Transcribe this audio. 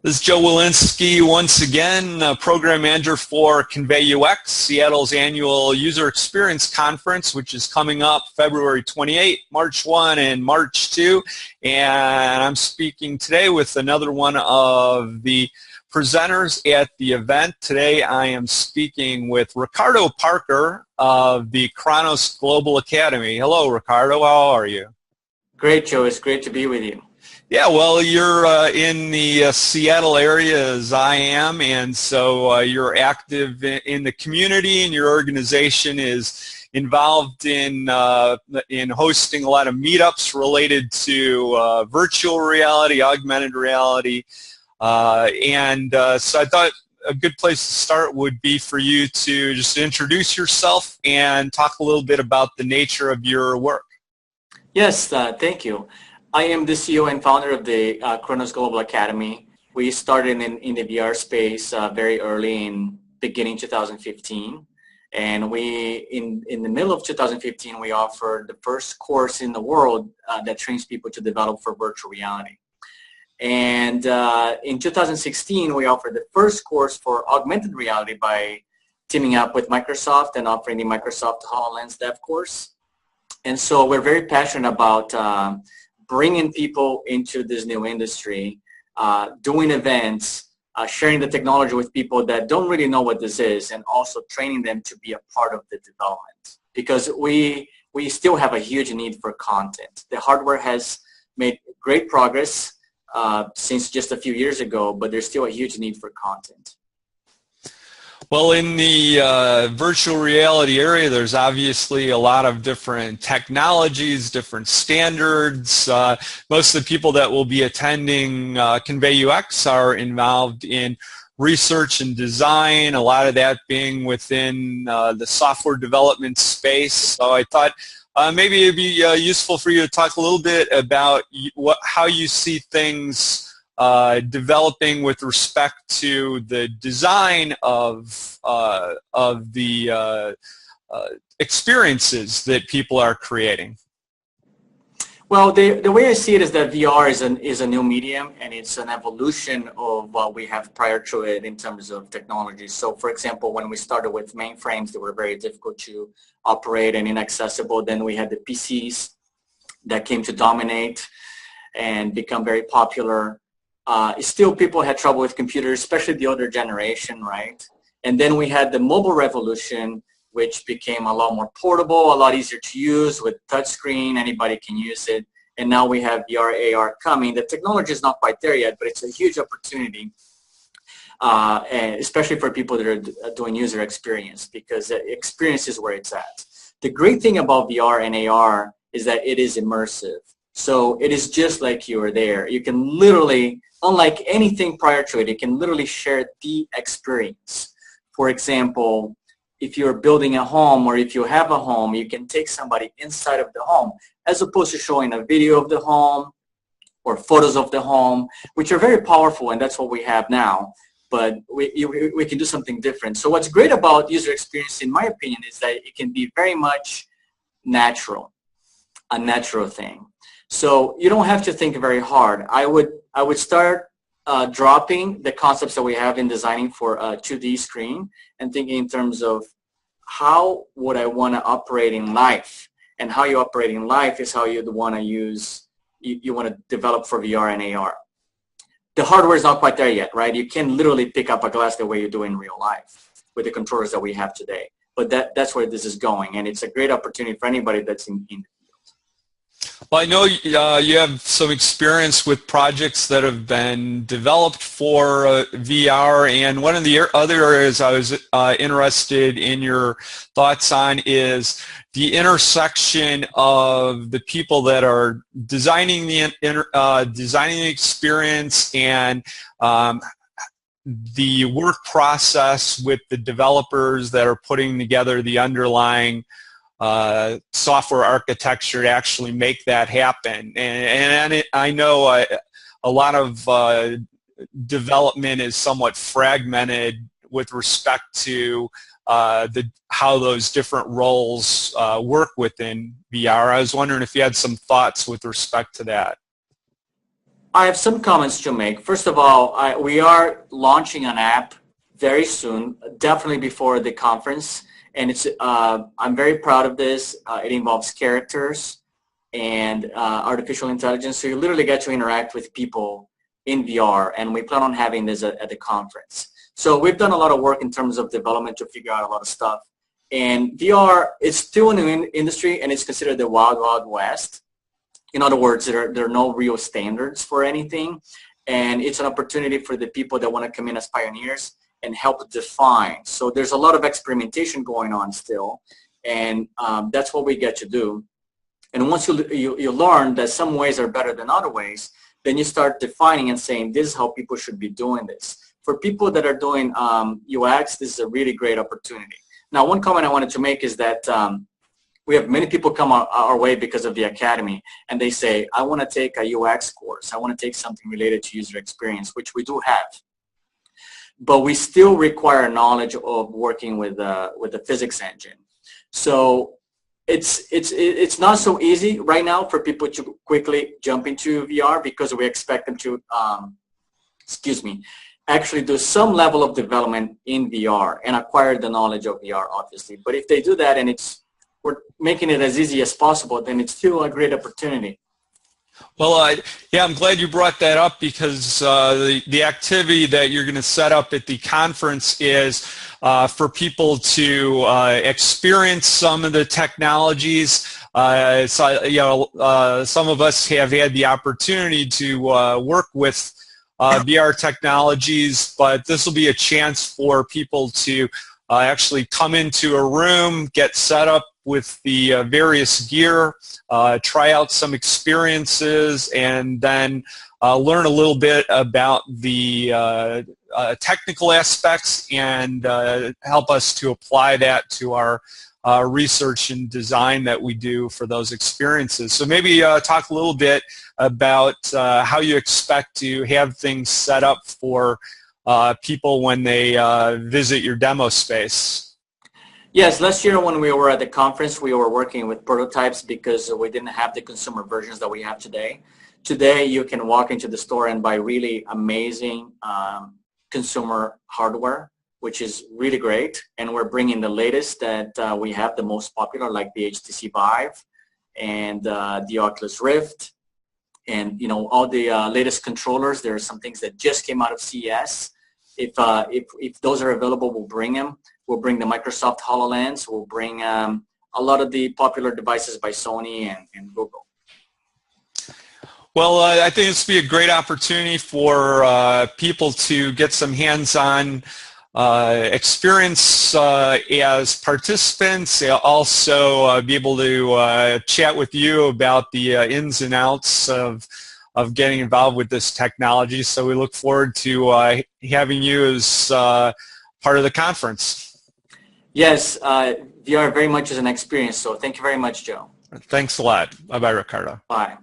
This is Joe Welinske once again, Program Manager for ConveyUX, Seattle's annual User Experience Conference, which is coming up February 28, March 1, and March 2. And I'm speaking today with another one of the presenters at the event. Today I am speaking with Ricardo Parker of the Ricardos Global Academy. Hello, Ricardo. How are you? Great, Joe. It's great to be with you. Yeah, well, you're in the Seattle area as I am, and so you're active in the community, and your organization is involved in hosting a lot of meetups related to virtual reality, augmented reality, so I thought a good place to start would be for you to just introduce yourself and talk a little bit about the nature of your work. Yes, thank you. I am the CEO and founder of the Ricardos Global Academy. We started in the VR space very early in beginning 2015. And in the middle of 2015, we offered the first course in the world that trains people to develop for virtual reality. And in 2016, we offered the first course for augmented reality by teaming up with Microsoft and offering the Microsoft HoloLens Dev course. And so we're very passionate about bringing people into this new industry, doing events, sharing the technology with people that don't really know what this is, and also training them to be a part of the development. Because we still have a huge need for content. The hardware has made great progress since just a few years ago, but there's still a huge need for content. Well, in the virtual reality area, there's obviously a lot of different technologies, different standards. Most of the people that will be attending ConveyUX are involved in research and design, a lot of that being within the software development space. So I thought maybe it'd be useful for you to talk a little bit about how you see things developing with respect to the design of the experiences that people are creating. Well, the way I see it is that VR is a new medium, and it's an evolution of what we have prior to it in terms of technology. So, for example, when we started with mainframes that were very difficult to operate and inaccessible, then we had the PCs that came to dominate and become very popular. Still, people had trouble with computers, especially the older generation, right? And then we had the mobile revolution, which became a lot more portable, a lot easier to use with touchscreen. Anybody can use it. And now we have VR, AR coming. The technology is not quite there yet, but it's a huge opportunity, and especially for people that are doing user experience, because experience is where it's at. The great thing about VR and AR is that it is immersive. So it is just like you are there. You can literally, unlike anything prior to it, you can literally share the experience. For example, if you're building a home or if you have a home, you can take somebody inside of the home as opposed to showing a video of the home or photos of the home, which are very powerful, and that's what we have now. But we can do something different. So what's great about user experience, in my opinion, is that it can be very much natural, a natural thing. So you don't have to think very hard. I would start dropping the concepts that we have in designing for a 2D screen and thinking in terms of how would I want to operate in life, and how you operate in life is how you'd want to use, you want to develop for VR and AR. The hardware is not quite there yet, right? You can literally pick up a glass the way you do in real life with the controllers that we have today. But that's where this is going, and it's a great opportunity for anybody that's in Well, I know you have some experience with projects that have been developed for VR, and one of the other areas I was interested in your thoughts on is the intersection of the people that are designing the experience and the work process with the developers that are putting together the underlying software architecture to actually make that happen. And I know a lot of development is somewhat fragmented with respect to how those different roles work within VR. I was wondering if you had some thoughts with respect to that. I have some comments to make. First of all, we are launching an app very soon, definitely before the conference, and it's I'm very proud of this. It involves characters and artificial intelligence, so you literally get to interact with people in VR, and we plan on having this at the conference. So we've done a lot of work in terms of development to figure out a lot of stuff. And VR is still a new industry, and it's considered the wild, wild west. In other words, there are no real standards for anything, and it's an opportunity for the people that want to come in as pioneers and help define. So there's a lot of experimentation going on still, and that's what we get to do. And once you learn that some ways are better than other ways, then you start defining and saying, this is how people should be doing this. For people that are doing UX, this is a really great opportunity. Now, one comment I wanted to make is that we have many people come our way because of the Academy, and they say, I want to take a UX course. I want to take something related to user experience, which we do have. But we still require knowledge of working with the physics engine. So it's not so easy right now for people to quickly jump into VR because we expect them to, actually do some level of development in VR and acquire the knowledge of VR, obviously. But if they do that and we're making it as easy as possible, then it's still a great opportunity. Well, yeah, I'm glad you brought that up because the activity that you're going to set up at the conference is for people to experience some of the technologies. Some of us have had the opportunity to work with VR technologies, but this will be a chance for people to actually come into a room, get set up with the various gear, try out some experiences, and then learn a little bit about the technical aspects and help us to apply that to our research and design that we do for those experiences. So maybe talk a little bit about how you expect to have things set up for people when they visit your demo space. Yes, last year when we were at the conference, we were working with prototypes because we didn't have the consumer versions that we have today. Today, you can walk into the store and buy really amazing consumer hardware, which is really great. And we're bringing the latest that we have, the most popular, like the HTC Vive and the Oculus Rift, and all the latest controllers. There are some things that just came out of CES. If those are available, we'll bring them. We'll bring the Microsoft HoloLens. We'll bring a lot of the popular devices by Sony and Google. Well, I think this will be a great opportunity for people to get some hands-on experience as participants. Also be able to chat with you about the ins and outs of getting involved with this technology. So we look forward to having you as part of the conference. Yes, VR very much is an experience. So thank you very much, Joe. Thanks a lot. Bye-bye, Ricardo. Bye.